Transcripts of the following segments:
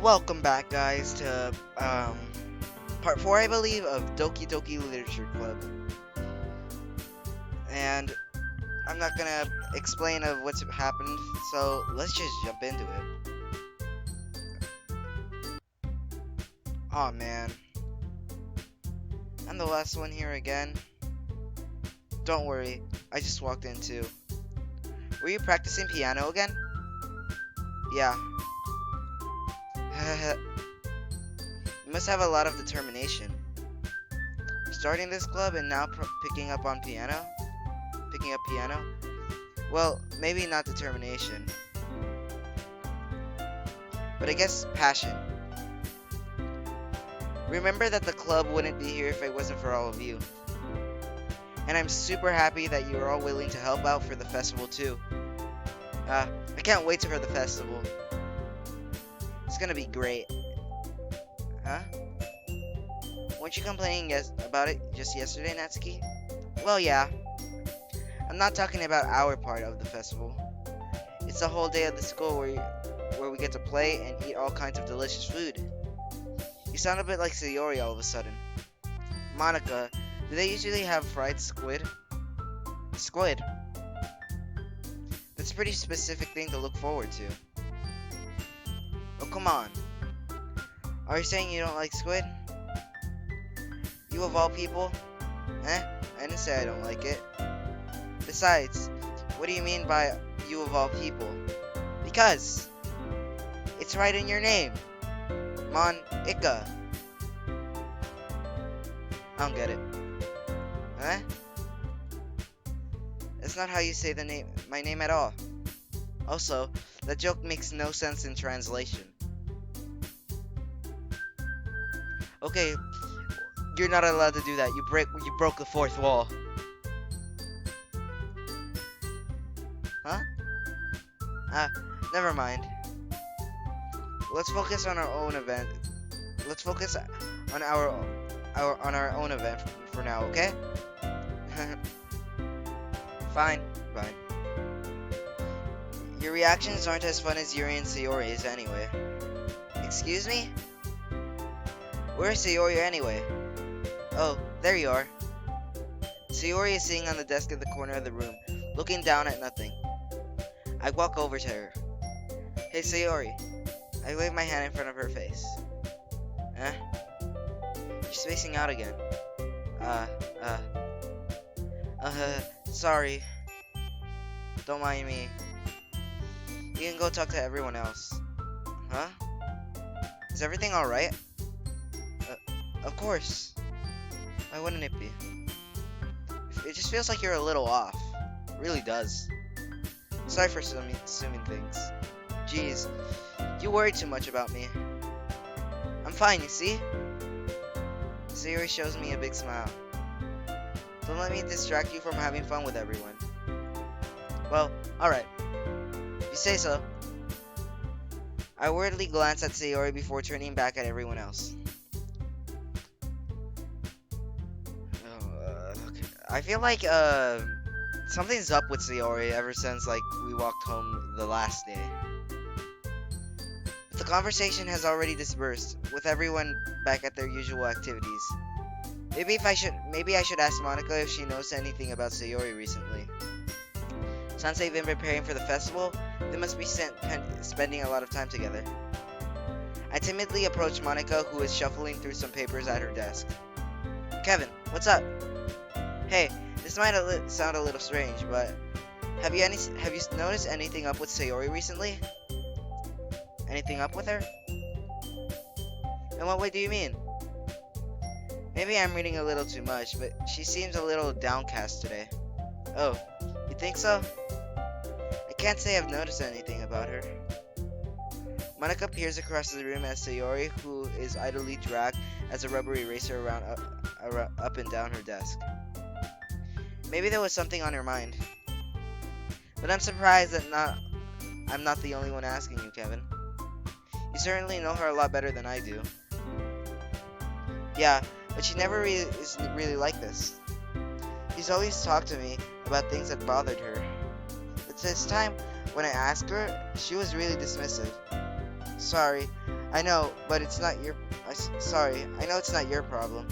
Welcome back, guys, to part 4, I believe, of Doki Doki Literature Club. And I'm not gonna explain of what's happened, so let's just jump into it. Aw, man. I'm the last one here again. Don't worry, I just walked in too. Were you practicing piano again? Yeah. You must have a lot of determination. Starting this club and now picking up piano? Picking up piano? Well, maybe not determination. But I guess passion. Remember that the club wouldn't be here if it wasn't for all of you. And I'm super happy that you are all willing to help out for the festival too. I can't wait for the festival. It's gonna be great. Huh? Weren't you complaining about it just yesterday, Natsuki? Well, yeah. I'm not talking about our part of the festival. It's the whole day of the school where we get to play and eat all kinds of delicious food. You sound a bit like Sayori all of a sudden. Monica, do they usually have fried squid? Squid? That's a pretty specific thing to look forward to. Oh, come on. Are you saying you don't like squid? You of all people? I didn't say I don't like it. Besides, what do you mean by you of all people? Because it's right in your name. Mon-ika. I don't get it. Huh? That's not how you say my name at all. Also, that joke makes no sense in translation. Okay, you're not allowed to do that. You broke the fourth wall. Huh? Never mind. Let's focus on our own event. Let's focus on our own event for now, okay? Fine. Your reactions aren't as fun as Yuri and Sayori's anyway. Excuse me? Where's Sayori anyway? Oh, there you are. Sayori is sitting on the desk at the corner of the room, looking down at nothing. I walk over to her. Hey, Sayori. I wave my hand in front of her face. You're spacing out again. Sorry. Don't mind me. You can go talk to everyone else. Huh? Is everything alright? Of course. Why wouldn't it be? It just feels like you're a little off. It really does. Sorry for assuming things. Jeez, you worry too much about me. I'm fine, you see? Sayori shows me a big smile. Don't let me distract you from having fun with everyone. Well, alright. You say so. I worriedly glance at Sayori before turning back at everyone else. Okay. I feel like, something's up with Sayori ever since, like, we walked home the last day. But the conversation has already dispersed, with everyone back at their usual activities. Maybe I should ask Monica if she knows anything about Sayori recently. Since they've been preparing for the festival, they must be spending a lot of time together. I timidly approach Monica, who is shuffling through some papers at her desk. Kevin, what's up? Hey, this might sound a little strange, but have you noticed anything up with Sayori recently? Anything up with her? In what way do you mean? Maybe I'm reading a little too much, but she seems a little downcast today. Oh, you think so? I can't say I've noticed anything about her. Monica peers across the room at Sayori, who is idly dragged as a rubber eraser around up and down her desk. Maybe there was something on her mind. But I'm surprised that I'm not the only one asking you, Kevin. You certainly know her a lot better than I do. Yeah, but she never is really like this. She's always talked to me about things that bothered her. But this time, when I asked her, she was really dismissive. Sorry, I know, but it's not your... sorry, I know it's not your problem.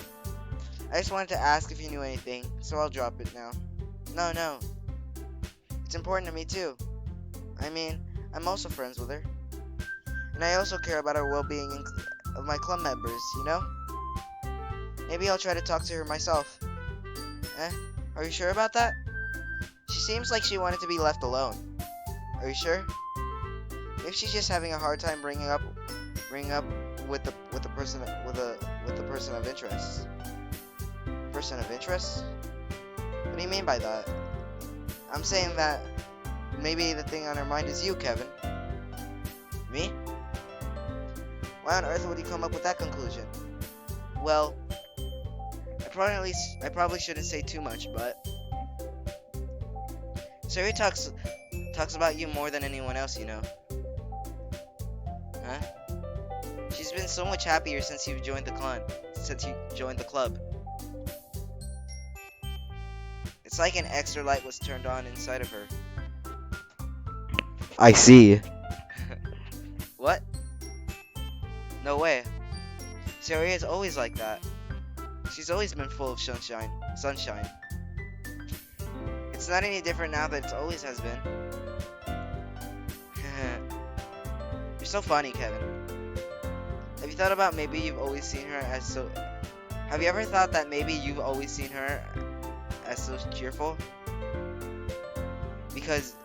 I just wanted to ask if you knew anything, so I'll drop it now. No, no. It's important to me too. I mean, I'm also friends with her. And I also care about our well-being of my club members, you know? Maybe I'll try to talk to her myself. Eh? Are you sure about that? She seems like she wanted to be left alone. Are you sure? Maybe she's just having a hard time bringing up with the person with the person of interest. Person of interest? What do you mean by that? I'm saying that maybe the thing on her mind is you, Kevin. Me? Why on earth would you come up with that conclusion? Well, I probably shouldn't say too much, but Sari talks about you more than anyone else, you know. Huh? She's been so much happier since you joined the club. It's like an extra light was turned on inside of her. I see. What? No way. Sari is always like that. She's always been full of sunshine. It's not any different now that it always has been. You're so funny, Kevin. Have you thought about maybe you've always seen her as so... Have you ever thought that maybe you've always seen her as so cheerful? Because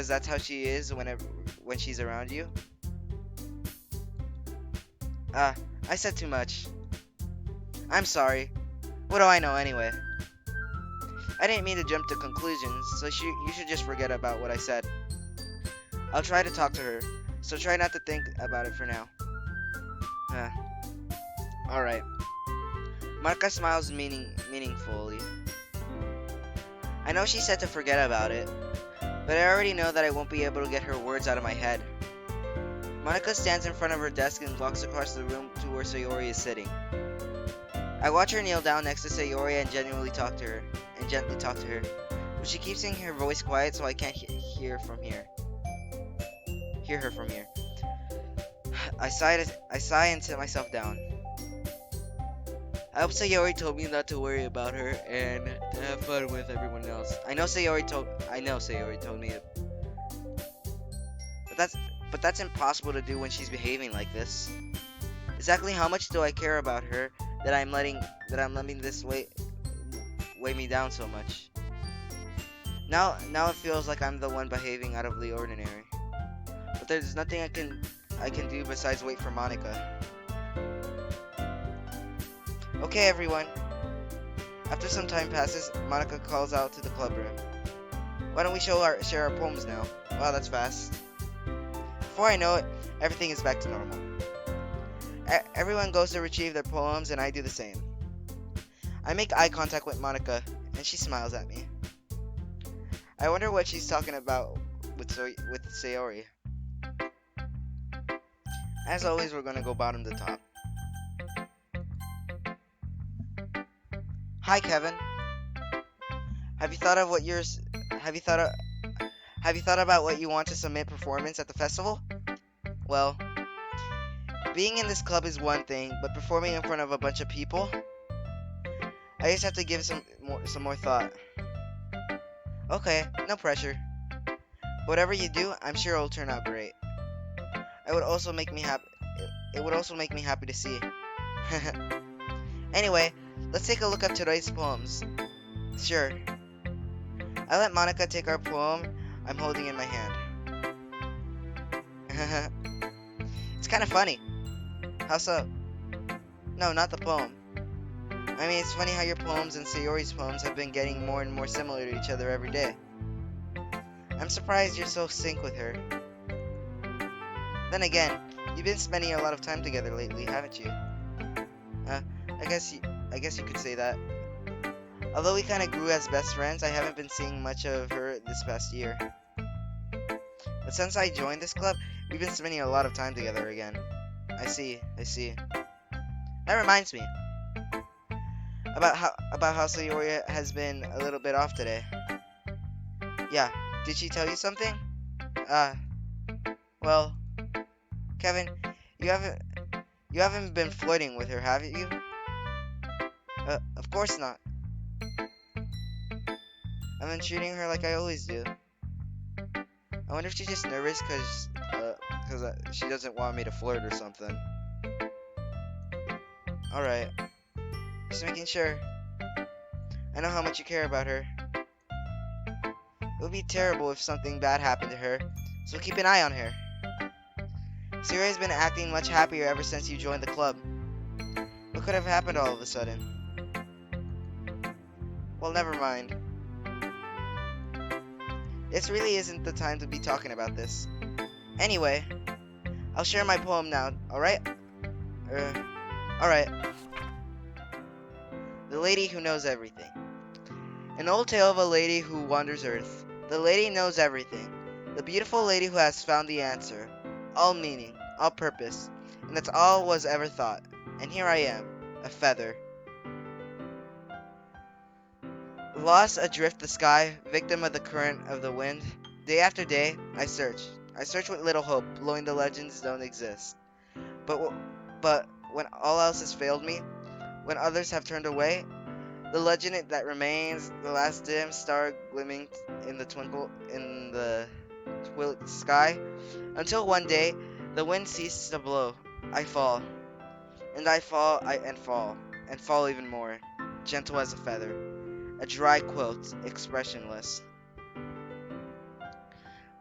that's how she is when she's around you? I said too much. I'm sorry. What do I know anyway? I didn't mean to jump to conclusions, so you should just forget about what I said. I'll try to talk to her, so try not to think about it for now. Alright. Marka smiles meaningfully. I know she said to forget about it, but I already know that I won't be able to get her words out of my head. Monica stands in front of her desk and walks across the room to where Sayori is sitting. I watch her kneel down next to Sayori and gently talk to her, but she keeps saying her voice quiet so I can't hear her from here. I sigh and sit myself down. I hope Sayori told me not to worry about her and to have fun with everyone else. I know Sayori told me it. But that's impossible to do when she's behaving like this. Exactly how much do I care about her that I'm letting this weigh me down so much? Now it feels like I'm the one behaving out of the ordinary. But there's nothing I can do besides wait for Monica. Okay, everyone. After some time passes, Monica calls out to the club room. Why don't we share our poems now? Wow, that's fast. Before I know it, everything is back to normal. Everyone goes to retrieve their poems, and I do the same. I make eye contact with Monica, and she smiles at me. I wonder what she's talking about with Sayori. As always, we're gonna go bottom to top. Hi, Kevin. Have you thought about what you want to submit performance at the festival? Well, being in this club is one thing, but performing in front of a bunch of people, I just have to give some more thought. Okay, no pressure. Whatever you do, I'm sure it'll turn out great. It would also make me happy to see. Anyway, let's take a look at today's poems. Sure. I let Monica take our poem I'm holding in my hand. It's kind of funny. How so? No, not the poem. I mean, it's funny how your poems and Sayori's poems have been getting more and more similar to each other every day. I'm surprised you're so sync with her. Then again, you've been spending a lot of time together lately, haven't you? I guess you could say that. Although we kind of grew as best friends, I haven't been seeing much of her this past year. But since I joined this club, we've been spending a lot of time together again. I see. That reminds me about how Sayori has been a little bit off today. Yeah, did she tell you something? Well, Kevin, you You haven't been flirting with her, have you? Of course not. I've been treating her like I always do. I wonder if she's just nervous cause she doesn't want me to flirt or something. Alright, just making sure. I know how much you care about her. It would be terrible if something bad happened to her, so keep an eye on her. Sayori has been acting much happier ever since you joined the club. What could have happened all of a sudden? Well, never mind. This really isn't the time to be talking about this. Anyway, I'll share my poem now, alright? Alright. The Lady Who Knows Everything. An old tale of a lady who wanders Earth. The lady knows everything. The beautiful lady who has found the answer. All meaning, all purpose, and that's all was ever thought. And here I am, a feather. Lost adrift the sky, victim of the current of the wind. Day after day, I search. I search with little hope, blowing the legends don't exist. But when all else has failed me, when others have turned away, the legend that remains, the last dim star gleaming in the sky, until one day the wind ceases to blow. I fall, and I fall, and fall even more, gentle as a feather, a dry quilt, expressionless.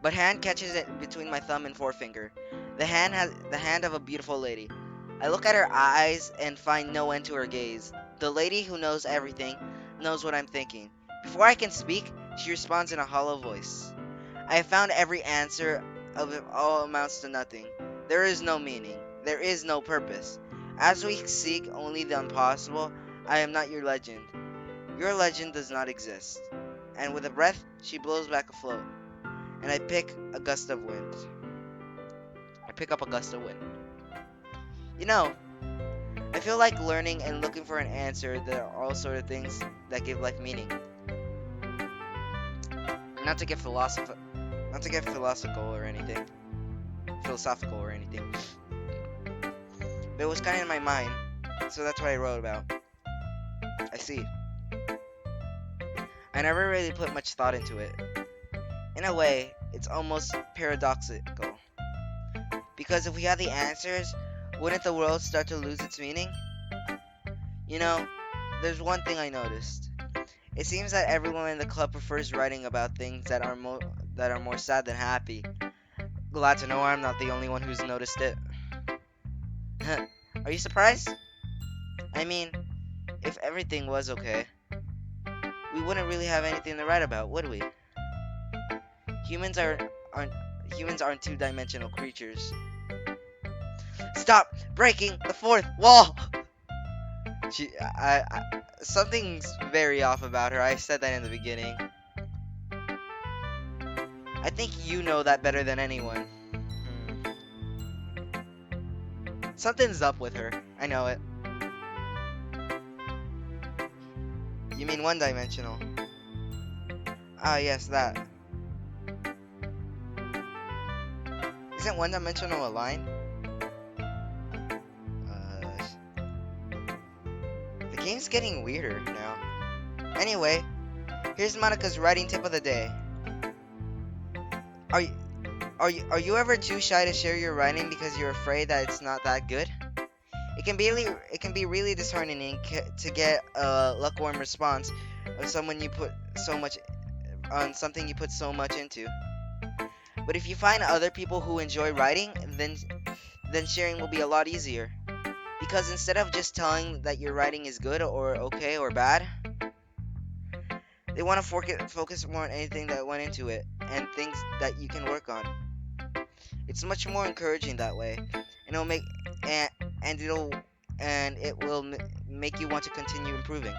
But hand catches it between my thumb and forefinger. The hand of a beautiful lady. I look at her eyes and find no end to her gaze. The lady who knows everything knows what I'm thinking. Before I can speak, she responds in a hollow voice. I have found every answer of it all amounts to nothing. There is no meaning. There is no purpose. As we seek only the impossible, I am not your legend. Your legend does not exist. And with a breath, she blows back afloat. And I pick a gust of wind. I pick up a gust of wind. You know, I feel like learning and looking for an answer that are all sort of things that give life meaning. Not to get philosophical or anything. Philosophical or anything. But it was kind of in my mind, so that's what I wrote about. I see. I never really put much thought into it. In a way, it's almost paradoxical. Because if we had the answers, wouldn't the world start to lose its meaning? You know, there's one thing I noticed. It seems that everyone in the club prefers writing about things that are more sad than happy. Glad to know I'm not the only one who's noticed it. Are you surprised? I mean, if everything was okay, we wouldn't really have anything to write about, would we? Humans aren't two-dimensional creatures. Stop breaking the fourth wall! Something's very off about her. I said that in the beginning. I think you know that better than anyone. Something's up with her. I know it. You mean one-dimensional? Ah, yes, that. Isn't one-dimensional a line? The game's getting weirder now. Anyway, here's Monica's writing tip of the day. Are you ever too shy to share your writing because you're afraid that it's not that good? It can be really disheartening to get a lukewarm response of something you put so much into. But if you find other people who enjoy writing, then sharing will be a lot easier. Because instead of just telling that your writing is good or okay or bad, they want to focus more on anything that went into it and things that you can work on. It's much more encouraging that way, and it will make you want to continue improving.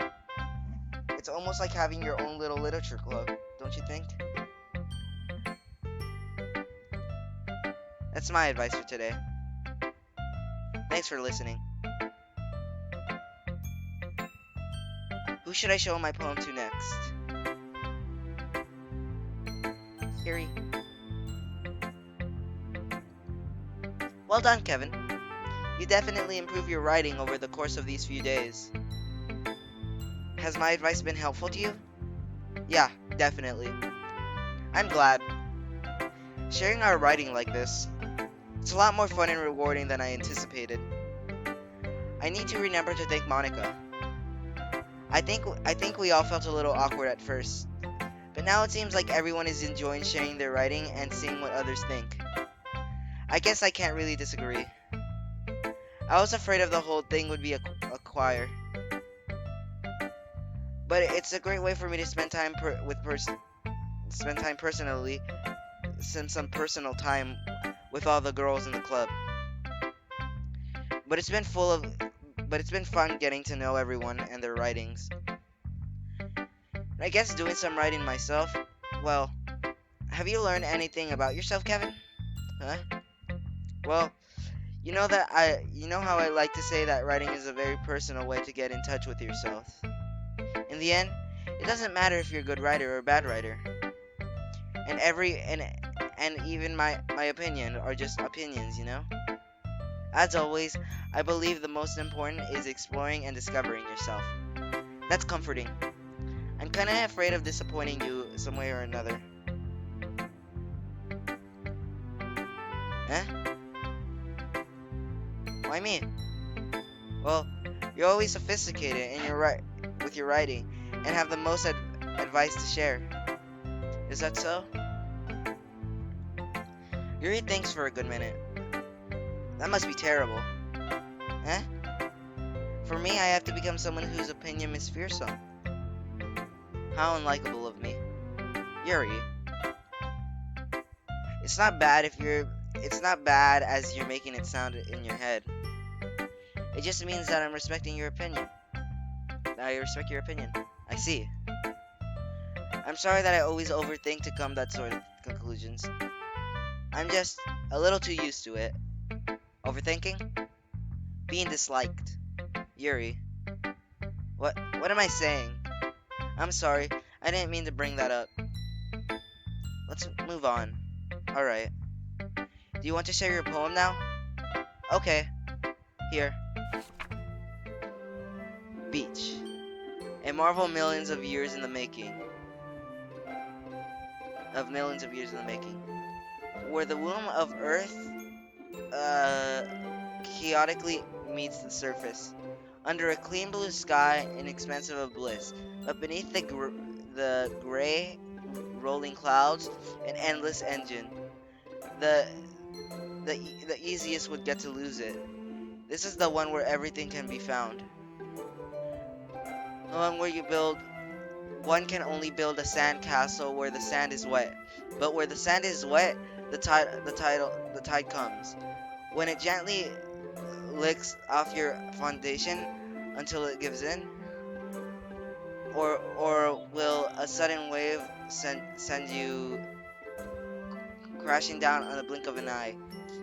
It's almost like having your own little literature club, don't you think? That's my advice for today. Thanks for listening. Who should I show my poem to next? Well done, Kevin. You definitely improve your writing over the course of these few days. Has my advice been helpful to you? Yeah, definitely. I'm glad. Sharing our writing like this, it's a lot more fun and rewarding than I anticipated. I need to remember to thank Monica. I think we all felt a little awkward at first, but now it seems like everyone is enjoying sharing their writing and seeing what others think. I guess I can't really disagree. I was afraid of the whole thing would be a choir, but it's a great way for me to spend time spend time personally, spend some personal time with all the girls in the club. But it's been full of but it's been fun getting to know everyone and their writings. And I guess doing some writing myself. Well, have you learned anything about yourself, Kevin? Huh? Well, you know how I like to say that writing is a very personal way to get in touch with yourself. In the end, it doesn't matter if you're a good writer or a bad writer. And even my opinion are just opinions, you know? As always, I believe the most important is exploring and discovering yourself. That's comforting. I'm kinda afraid of disappointing you some way or another. Eh? Why me? Well, you're always sophisticated in with your writing and have the most advice to share. Is that so? Yuri thinks for a good minute. That must be terrible. Eh? For me, I have to become someone whose opinion is fearsome. How unlikable of me. Yuri. It's not bad it's not bad as you're making it sound in your head. It just means that I'm respecting your opinion. I respect your opinion. I see. I'm sorry that I always overthink to come that sort of conclusions. I'm just a little too used to it. Overthinking? Being disliked. Yuri. What am I saying? I'm sorry. I didn't mean to bring that up. Let's move on. Alright. Do you want to share your poem now? Okay. Here. Beach. A marvel millions of years in the making. Of millions of years in the making. Where the womb of Earth, chaotically meets the surface. Under a clean blue sky, inexpensive of bliss. But beneath the gray, rolling clouds, an endless engine. The the easiest would get to lose it. This is the one where everything can be found. The one where one can only build a sand castle where the sand is wet. But where the sand is wet, the tide comes. When it gently licks off your foundation until it gives in, or will a sudden wave send you crashing down on the blink of an eye?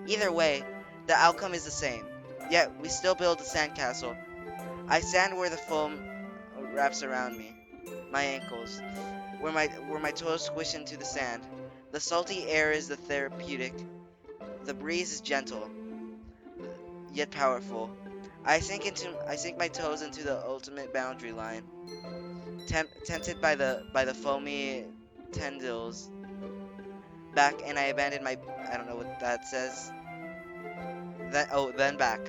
Either way, the outcome is the same. Yet we still build a sandcastle. I stand where the foam wraps around me, my ankles, where my toes squish into the sand. The salty air is the therapeutic. The breeze is gentle, yet powerful. I sink my toes into the ultimate boundary line, tempted by the foamy tendrils. Back, and I abandon my, I don't know what that says. Then back,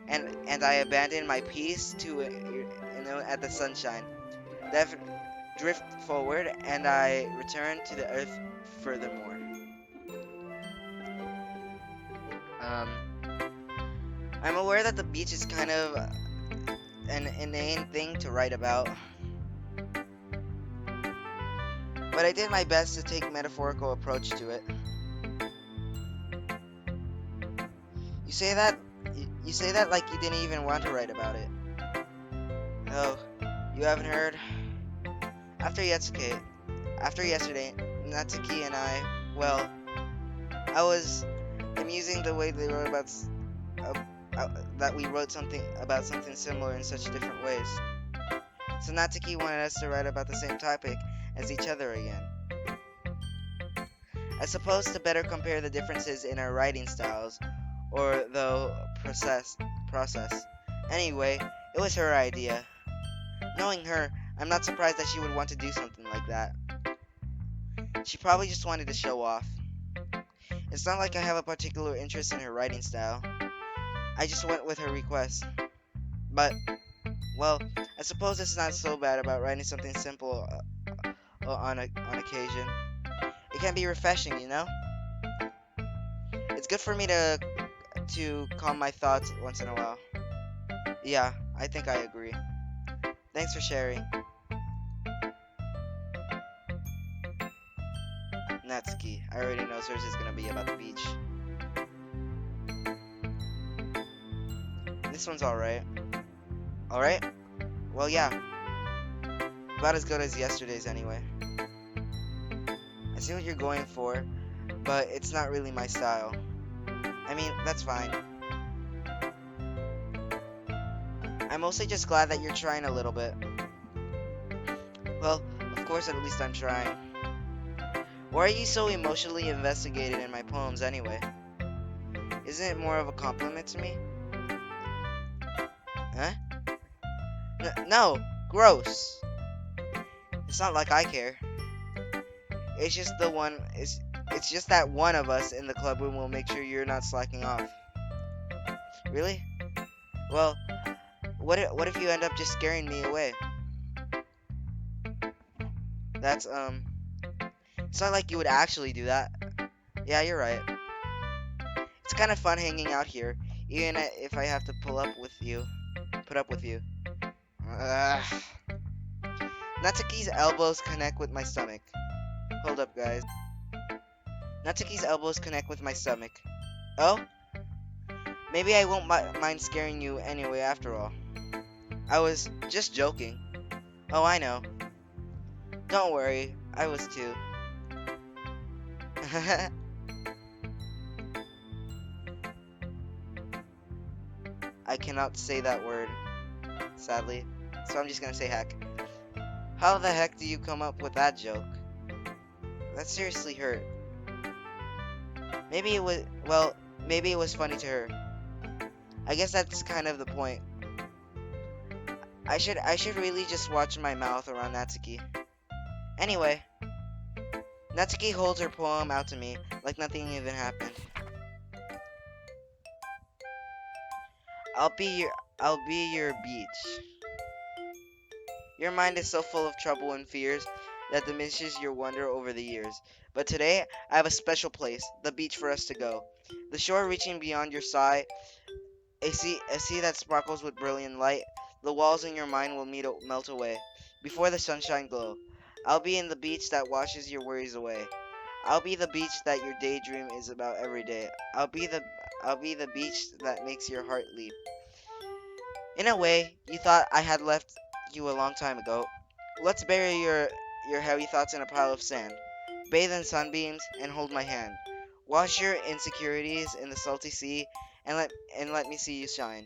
and I abandon my peace to at the sunshine. Drift forward, and I return to the earth furthermore. I'm aware that the beach is kind of an inane thing to write about, but I did my best to take a metaphorical approach to it. You say that like you didn't even want to write about it. Oh, you haven't heard? After yesterday, Natsuki and I was amusing the way they wrote about that we wrote something about something similar in such different ways. So Natsuki wanted us to write about the same topic as each other again. I suppose to better compare the differences in our writing styles, or though process. Anyway, it was her idea. Knowing her, I'm not surprised that she would want to do something like that. She probably just wanted to show off. It's not like I have a particular interest in her writing style. I just went with her request. But, well, I suppose it's not so bad about writing something simple on occasion. It can be refreshing, you know? It's good for me to calm my thoughts once in a while. Yeah, I think I agree. Thanks for sharing. Natsuki, I already know hers is gonna be about the beach. This one's alright. Alright? Well, yeah. About as good as yesterday's anyway. I see what you're going for, but it's not really my style. I mean, that's fine. I'm mostly just glad that you're trying a little bit. Well, of course, at least I'm trying. Why are you so emotionally investigated in my poems anyway? Isn't it more of a compliment to me? Huh? No! Gross! It's not like I care. It's just it's just that one of us in the club room will make sure you're not slacking off. Really? Well, what if you end up just scaring me away? That's it's not like you would actually do that. Yeah, you're right. It's kind of fun hanging out here, even if I have to put up with you. Ugh. Natsuki's elbows connect with my stomach. Hold up, guys. Natsuki's elbows connect with my stomach. Oh? Maybe I won't mind scaring you anyway after all. I was just joking. Oh, I know. Don't worry, I was too. I cannot say that word, sadly, so I'm just gonna say heck. How the heck do you come up with that joke? That seriously hurt. Maybe it was funny to her. I guess that's kind of the point. I should really just watch my mouth around Natsuki. Anyway, Natsuki holds her poem out to me like nothing even happened. I'll be your beach. Your mind is so full of trouble and fears that diminishes your wonder over the years. But today, I have a special place, the beach for us to go. The shore reaching beyond your sigh, a sea that sparkles with brilliant light. The walls in your mind will melt away before the sunshine glow. I'll be in the beach that washes your worries away. I'll be the beach that your daydream is about every day. I'll be the beach that makes your heart leap. In a way, you thought I had left you a long time ago. Let's bury your heavy thoughts in a pile of sand. Bathe in sunbeams and hold my hand. Wash your insecurities in the salty sea and let me see you shine.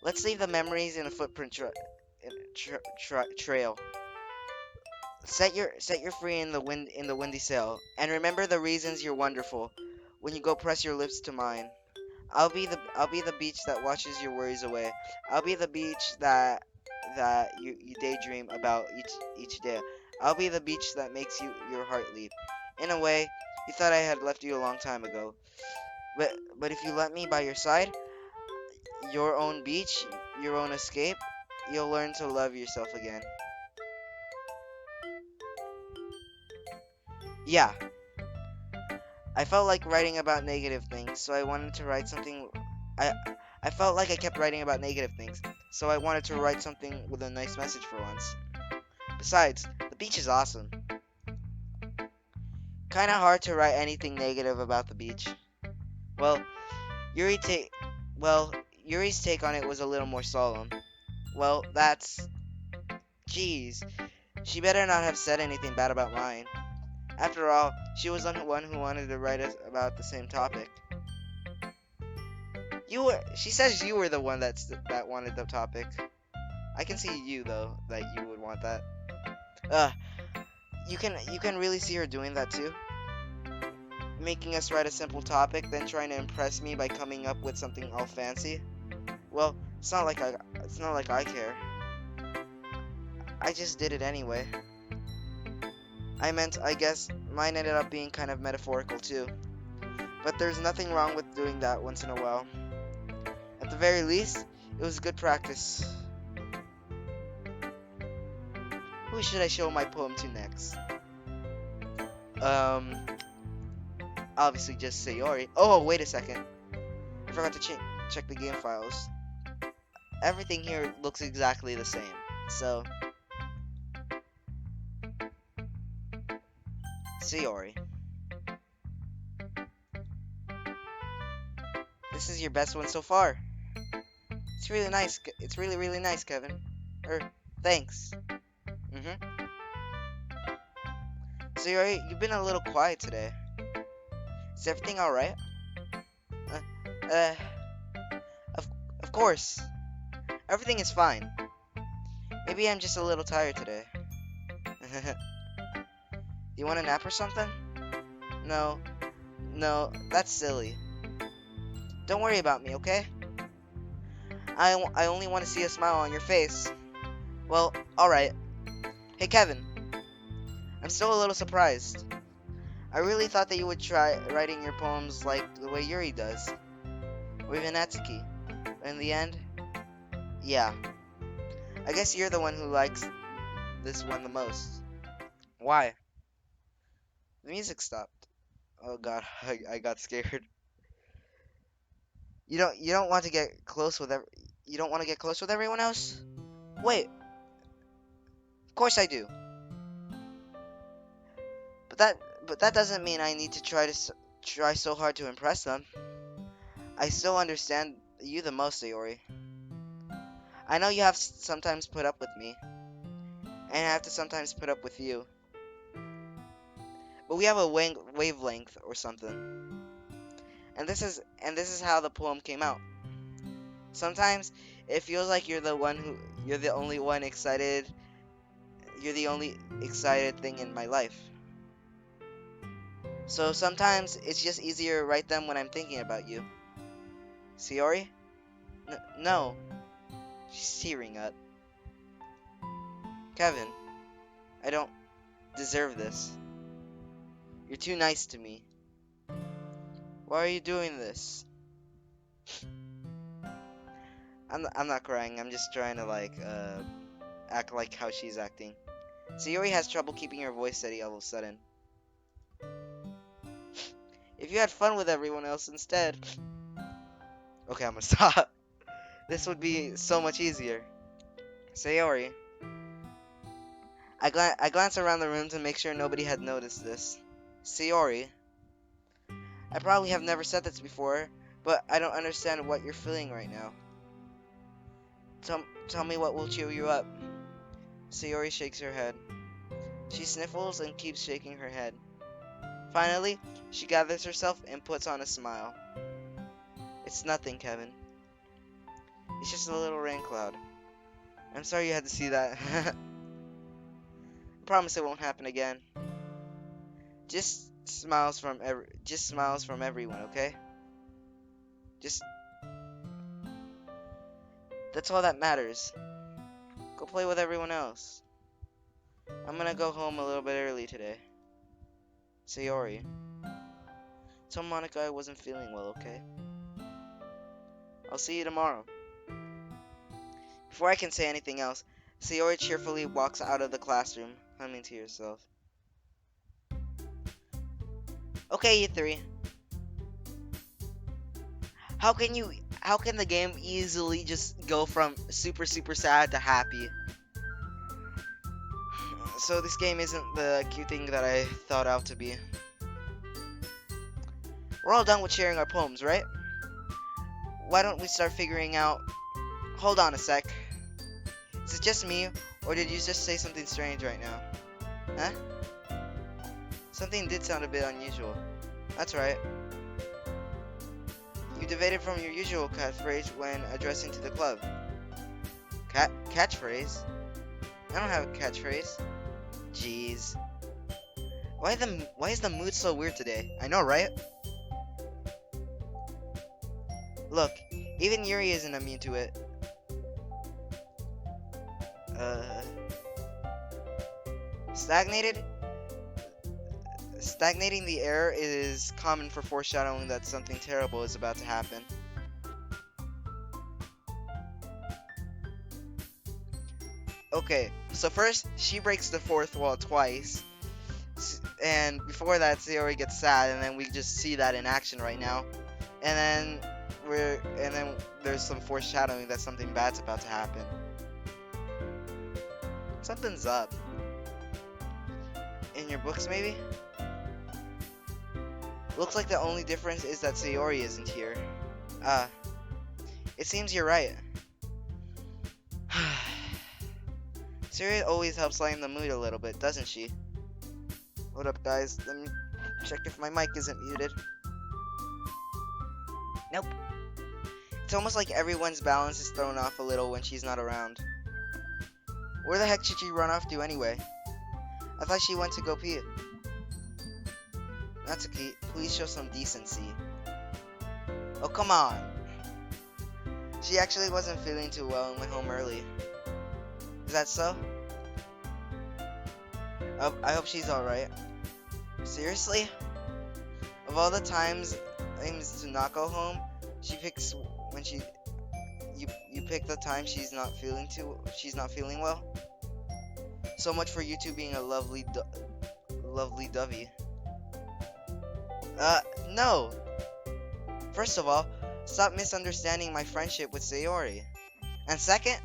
Let's leave the memories in a footprint trail. Set your free in the windy sail, and remember the reasons you're wonderful when you go press your lips to mine. I'll be the beach that washes your worries away. I'll be the beach that you daydream about each day. I'll be the beach that makes your heart leap. In a way, you thought I had left you a long time ago. But if you let me by your side, your own beach, your own escape, you'll learn to love yourself again. Yeah, I felt like writing about negative things, so I wanted to write something. I I felt like I kept writing about negative things, so I wanted to write something with a nice message for once. Besides, the beach is awesome. Kinda hard to write anything negative about the beach. Well, Yuri take well, Yuri's take on it was a little more solemn. Well, that's Jeez. She better not have said anything bad about mine. After all, she was the one who wanted to write us about the same topic. She says you were the one that wanted the topic. I can see you though, that you would want that. Uh, you can really see her doing that too. Making us write a simple topic, then trying to impress me by coming up with something all fancy. Well, it's not like I care. I just did it anyway. I guess mine ended up being kind of metaphorical too. But there's nothing wrong with doing that once in a while. At the very least, it was good practice. Who should I show my poem to next? Um, obviously just Sayori. Oh, wait a second. I forgot to check the game files. Everything here looks exactly the same. So, Sayori, this is your best one so far. It's really nice. It's really, really nice, Kevin. Thanks. Mm-hmm. Sayori, you've been a little quiet today. Is everything alright? Uh, uh, of, of course. Everything is fine. Maybe I'm just a little tired today. You want a nap or something? No, that's silly. Don't worry about me, okay? I only want to see a smile on your face. Well, alright. Hey, Kevin. I'm still a little surprised. I really thought that you would try writing your poems like the way Yuri does. Or even Natsuki. But in the end, yeah. I guess you're the one who likes this one the most. Why? The music stopped. Oh god, I got scared. You don't want to get close with you don't want to get close with everyone else? Wait. Of course I do. But that doesn't mean I need to try so hard to impress them. I still understand you the most, Sayori. I know you have sometimes put up with me, and I have to sometimes put up with you. But we have a wavelength or something. And this is how the poem came out. Sometimes it feels like you're the only one excited. You're the only excited thing in my life. So sometimes it's just easier to write them when I'm thinking about you. Sayori? No. She's tearing up. Kevin, I don't deserve this. You're too nice to me. Why are you doing this? I'm not crying. I'm just trying to act like how she's acting. Sayori has trouble keeping her voice steady all of a sudden. If you had fun with everyone else instead. Okay, I'm gonna stop. This would be so much easier. Sayori. I glanced around the room to make sure nobody had noticed this. Sayori. I probably have never said this before, but I don't understand what you're feeling right now. Tell me what will cheer you up. Sayori shakes her head. She sniffles and keeps shaking her head. Finally, she gathers herself and puts on a smile. It's nothing, Kevin. It's just a little rain cloud. I'm sorry you had to see that. I promise it won't happen again. Just smiles from everyone, okay? That's all that matters. Go play with everyone else. I'm gonna go home a little bit early today. Sayori. Tell Monica I wasn't feeling well, okay? I'll see you tomorrow. Before I can say anything else, Sayori cheerfully walks out of the classroom, humming to herself. Okay, you three. How can the game easily just go from super sad to happy? So this game isn't the cute thing that I thought out to be. We're all done with sharing our poems, right? Why don't we start figuring out... Hold on a sec. Is it just me, or did you just say something strange right now? Huh? Something did sound a bit unusual. That's right. You deviated from your usual catchphrase when addressing to the club. Catchphrase? I don't have a catchphrase. Jeez. Why is the mood so weird today? I know, right? Look, Even Yuri isn't immune to it. Stagnated? Stagnating the air is common for foreshadowing that something terrible is about to happen. Okay, so first, she breaks the fourth wall twice. And before that, Sayori gets sad, and then we just see that in action right now. And then there's some foreshadowing that something bad's about to happen. Something's up. In your books, maybe? Looks like the only difference is that Sayori isn't here. It seems you're right. Sayori always helps lighten the mood a little bit, doesn't she? Hold up, guys. Let me check if my mic isn't muted. Nope. It's almost like everyone's balance is thrown off a little when she's not around. Where the heck should she run off to anyway? I thought she went to go pee. Natsuki, please show some decency. Oh, come on. She actually wasn't feeling too well and went home early. Is that so? I hope she's alright. Seriously? Of all the times to not go home, she picks when you pick the time she's not feeling well. So much for you two being a lovely dovey. No. First of all, stop misunderstanding my friendship with Sayori. And second,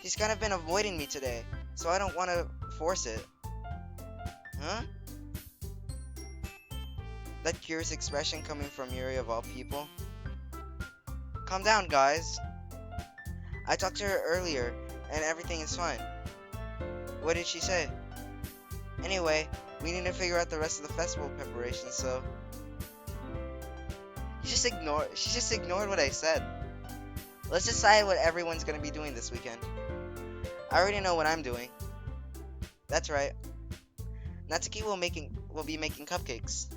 she's kind of been avoiding me today, so I don't want to force it. Huh? That curious expression coming from Yuri of all people. Calm down, guys. I talked to her earlier, and everything is fine. What did she say? Anyway, we need to figure out the rest of the festival preparations, so... She just ignored what I said. Let's decide what everyone's gonna be doing this weekend. I already know what I'm doing. That's right. Natsuki will be making cupcakes.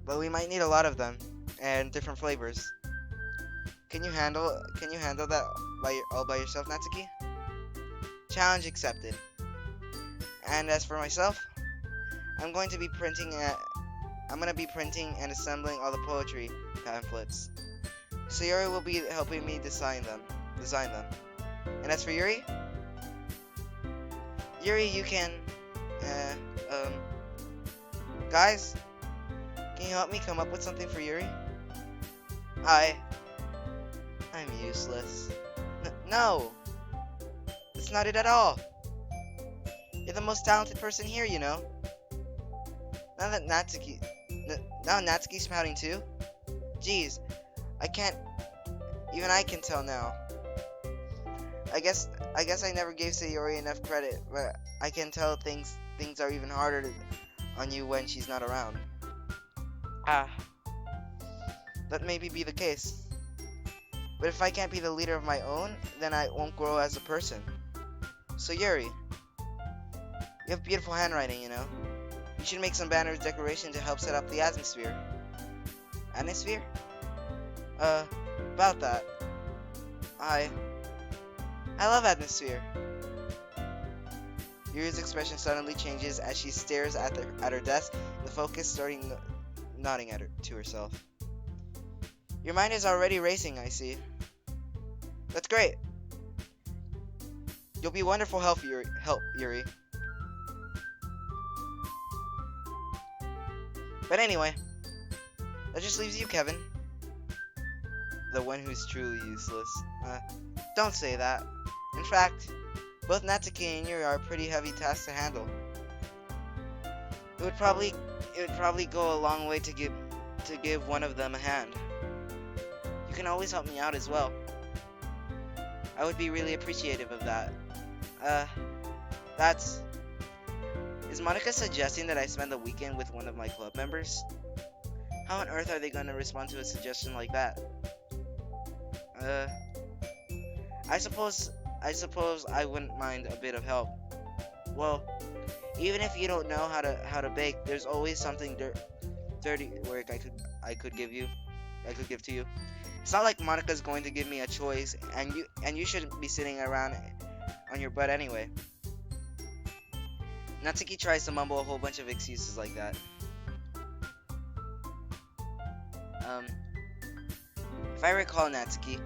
But we might need a lot of them, and different flavors. Can you handle that all by yourself, Natsuki? Challenge accepted. And as for myself, I'm going to be printing and assembling all the poetry pamphlets. Sayori will be helping me design them. And as for Yuri, you can, guys, can you help me come up with something for Yuri? I'm useless. No, that's not it at all. You're the most talented person here, you know. Now Natsuki's pouting too? Jeez, even I can tell now. I guess I never gave Sayori enough credit, but I can tell things are even harder on you when she's not around. That maybe be the case. But if I can't be the leader of my own, then I won't grow as a person. So Yuri, you have beautiful handwriting, you know. You should make some banners decoration to help set up the atmosphere. Atmosphere? About that. I love atmosphere. Yuri's expression suddenly changes as she stares at her desk, the focus starting nodding to herself. Your mind is already racing, I see. That's great. You'll be wonderful help, Yuri. But anyway, that just leaves you, Kevin. The one who's truly useless. Don't say that. In fact, both Natsuki and Yuri are a pretty heavy task to handle. It would probably go a long way to give one of them a hand. You can always help me out as well. I would be really appreciative of that. Is Monica suggesting that I spend the weekend with one of my club members? How on earth are they gonna respond to a suggestion like that? I suppose I wouldn't mind a bit of help. Well, even if you don't know how to bake, there's always something dirty work I could give you. I could give to you. It's not like Monika's going to give me a choice, and you shouldn't be sitting around on your butt anyway. Natsuki tries to mumble a whole bunch of excuses like that. Um, if I recall, Natsuki,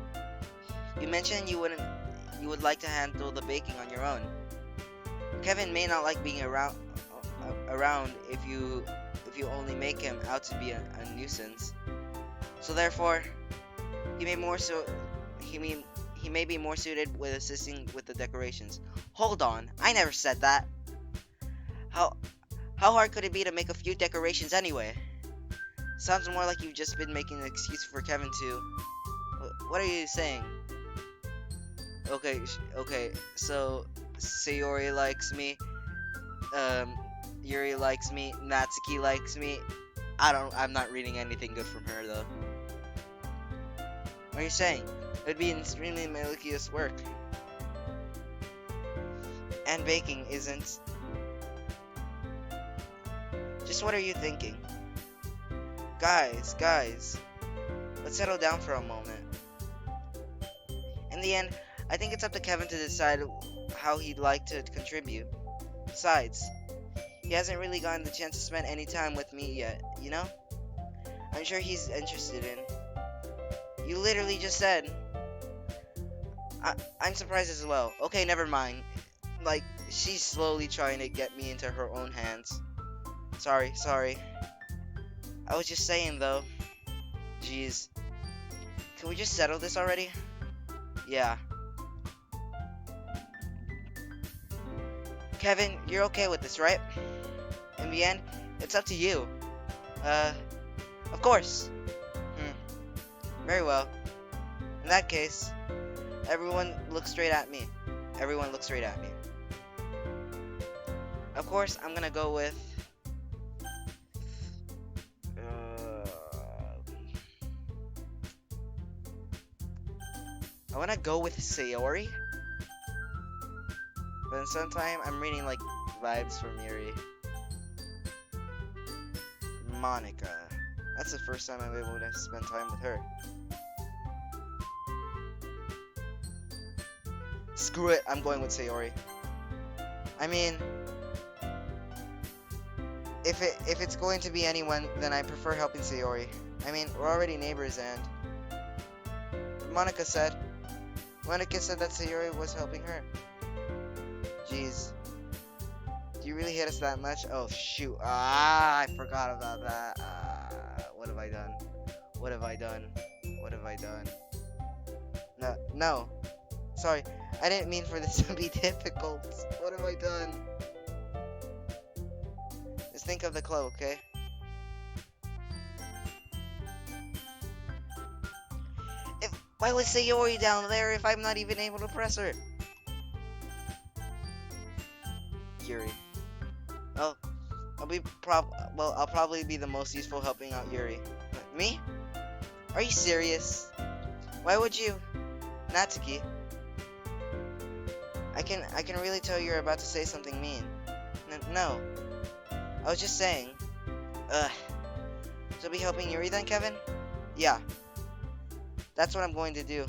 you mentioned you would like to handle the baking on your own. Kevin may not like being around if you only make him out to be a nuisance. So therefore, he may more so he may be more suited with assisting with the decorations. Hold on, I never said that. How how hard could it be to make a few decorations anyway? Sounds more like you've just been making an excuse for Kevin to. What are you saying? Okay, so Sayori likes me, Yuri likes me, Natsuki likes me. I'm not reading anything good from her though. What are you saying? It'd be extremely malicious work. And baking isn't. Just what are you thinking? Guys, let's settle down for a moment. In the end, I think it's up to Kevin to decide how he'd like to contribute. Besides, he hasn't really gotten the chance to spend any time with me yet, you know? I'm sure he's interested in. You literally just said. I'm surprised as well. Okay, never mind. Like, she's slowly trying to get me into her own hands. Sorry. I was just saying, though. Jeez. Can we just settle this already? Yeah. Kevin, you're okay with this, right? In the end, it's up to you. Of course. Very well. In that case, everyone look straight at me. Of course, I'm gonna go with... I wanna go with Sayori. But in some time, I'm reading like vibes from Yuri. Monica. That's the first time I'm able to spend time with her. Screw it, I'm going with Sayori. I mean, if it's going to be anyone, then I prefer helping Sayori. I mean, we're already neighbors, and Monica said that Sayori was helping her. Jeez. Do you really hate us that much? Oh shoot. I forgot about that. What have I done? No. Sorry. I didn't mean for this to be difficult. What have I done? Just think of the club, okay? Why was Sayori down there if I'm not even able to press her? Yuri. Well, I'll probably be the most useful helping out Yuri. Me? Are you serious? Why would you? Natsuki. I can really tell you're about to say something mean. No. I was just saying. So you'll be helping Yuri then, Kevin? Yeah. That's what I'm going to do.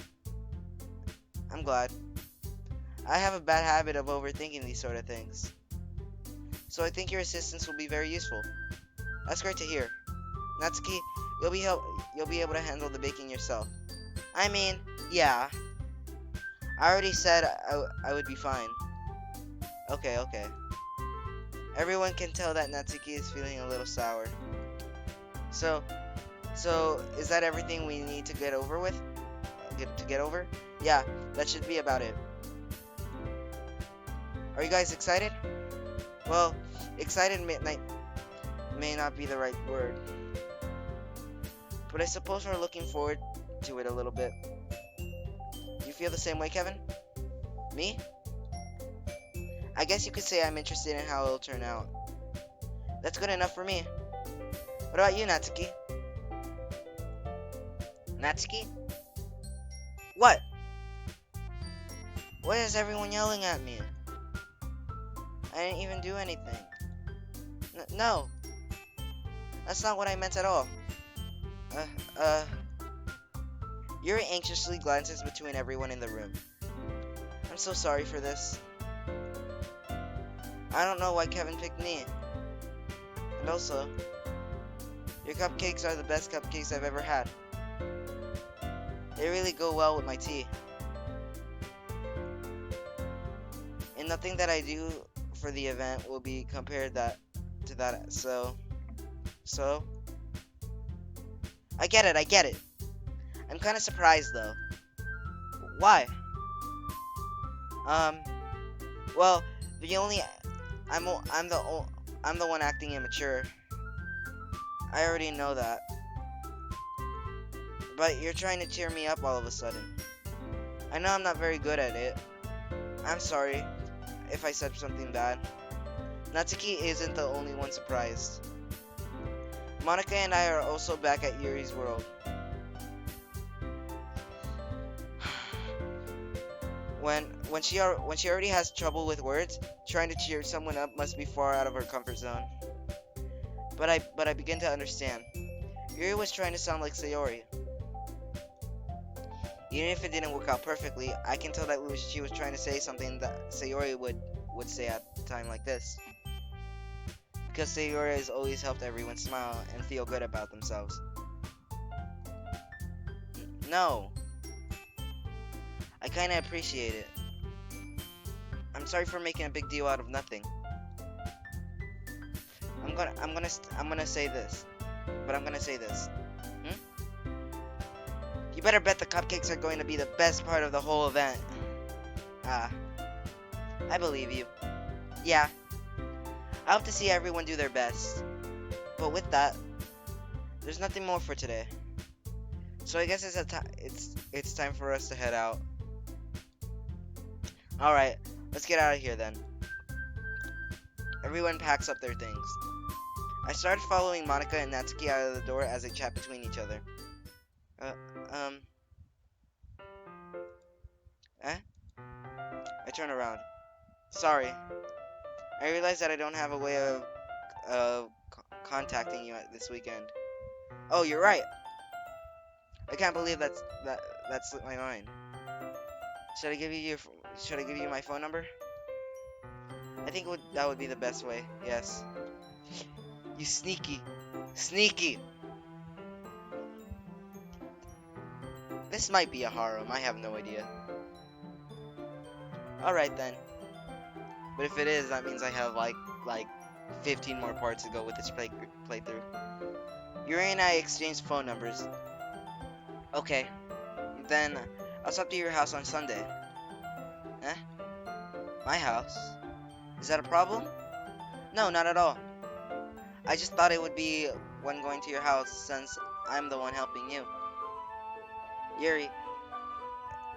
I'm glad. I have a bad habit of overthinking these sort of things. So I think your assistance will be very useful. That's great to hear. Natsuki, you'll be able to handle the baking yourself. I mean, yeah. I already said I would be fine. Okay. Everyone can tell that Natsuki is feeling a little sour. So is that everything we need to get over with? Get over? Yeah, that should be about it. Are you guys excited? Well, excited may not be the right word. But I suppose we're looking forward to it a little bit. You feel the same way, Kevin? Me? I guess you could say I'm interested in how it'll turn out. That's good enough for me. What about you, Natsuki? Natsuki? What? Why is everyone yelling at me? I didn't even do anything. No. That's not what I meant at all. Yuri anxiously glances between everyone in the room. I'm so sorry for this. I don't know why Kevin picked me. And also, your cupcakes are the best cupcakes I've ever had. They really go well with my tea. And nothing that I do for the event will be compared to that. So, I get it. I'm kind of surprised though. Why? Um, well, the only I'm o- I'm the one acting immature. I already know that. But you're trying to cheer me up all of a sudden. I know I'm not very good at it. I'm sorry if I said something bad. Natsuki isn't the only one surprised. Monica and I are also back at Yuri's world. When she already has trouble with words, trying to cheer someone up must be far out of her comfort zone. But I begin to understand. Yuri was trying to sound like Sayori. Even if it didn't work out perfectly, I can tell that she was trying to say something that Sayori would say at a time like this. Because Sayori has always helped everyone smile and feel good about themselves. No, I kinda appreciate it. I'm sorry for making a big deal out of nothing. I'm gonna say this, but I'm gonna say this. Hmm? You better bet the cupcakes are going to be the best part of the whole event. Ah, I believe you. Yeah, I hope to see everyone do their best. But with that, there's nothing more for today. So I guess it's time for us to head out. All right, let's get out of here then. Everyone packs up their things. I started following Monica and Natsuki out of the door as they chat between each other. Uh, um, eh? I turn around. Sorry. I realize that I don't have a way of contacting you this weekend. Oh, you're right. I can't believe that slipped my mind. Should I give you should I give you my phone number? I think that would be the best way. Yes. You sneaky. This might be a harem. I have no idea. All right then. But if it is, that means I have like 15 more parts to go with this playthrough. Yuri and I exchanged phone numbers. Okay. Then I'll stop to your house on Sunday. Eh? My house? Is that a problem? No, not at all. I just thought it would be when going to your house since I'm the one helping you. Yuri.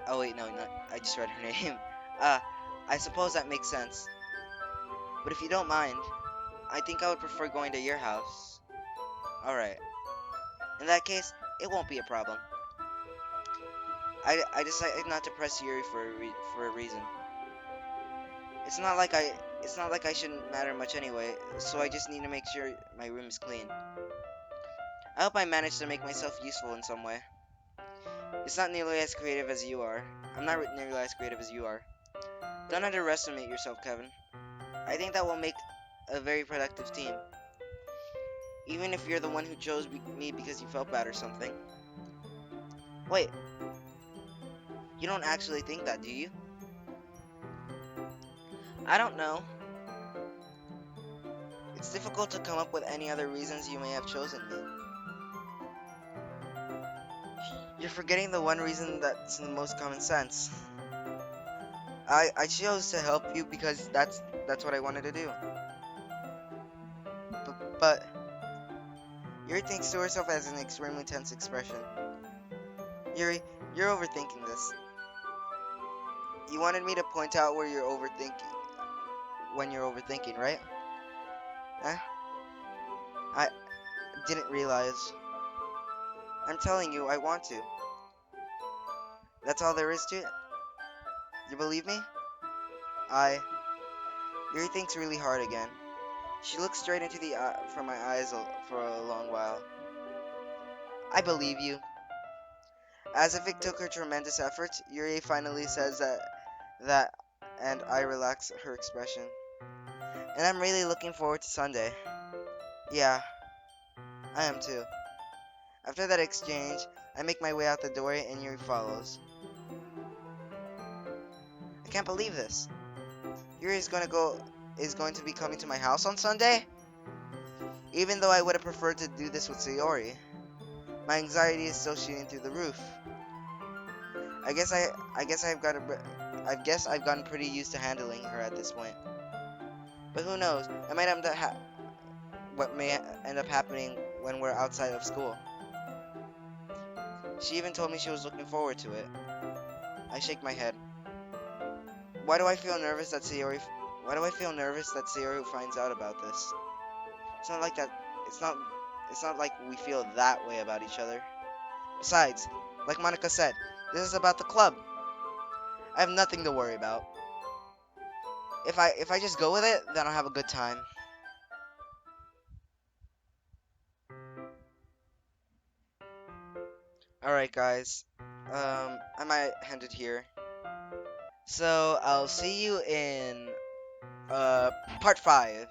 Oh wait, no, not. I just read her name. Uh, I suppose that makes sense. But if you don't mind, I think I would prefer going to your house. Alright. In that case, it won't be a problem. I decided not to press Yuri for a reason. It's not like I shouldn't matter much anyway, so I just need to make sure my room is clean. I hope I manage to make myself useful in some way. It's not nearly as creative as you are. I'm not nearly as creative as you are. Don't underestimate yourself, Kevin. I think that will make a very productive team. Even if you're the one who chose me because you felt bad or something. Wait, you don't actually think that, do you? I don't know. It's difficult to come up with any other reasons you may have chosen me. You're forgetting the one reason that's the most common sense. I chose to help you because that's what I wanted to do. But Yuri thinks to herself as an extremely tense expression. Yuri, you're overthinking this. You wanted me to point out where you're overthinking when you're overthinking, right? Huh? I didn't realize. I'm telling you, I want to. That's all there is to it. You believe me? I. Yuri thinks really hard again. She looks straight into the from my eyes for a long while. I believe you. As if it took her tremendous effort, Yuri finally says that and I relax her expression. And I'm really looking forward to Sunday. Yeah, I am too. After that exchange, I make my way out the door and Yuri follows. I can't believe this. Yuri is going to be coming to my house on Sunday? Even though I would have preferred to do this with Sayori. My anxiety is still shooting through the roof. I guess I I guess I've got a, I guess I've gotten pretty used to handling her at this point. But who knows? I might end up what may end up happening when we're outside of school. She even told me she was looking forward to it. I shake my head. Why do I feel nervous that Sayori? Why do I feel nervous that Sayori finds out about this? It's not like that. It's not. It's not like we feel that way about each other. Besides, like Monica said, this is about the club. I have nothing to worry about. If I just go with it, then I'll have a good time. All right, guys. I might end it here. So I'll see you in part 5.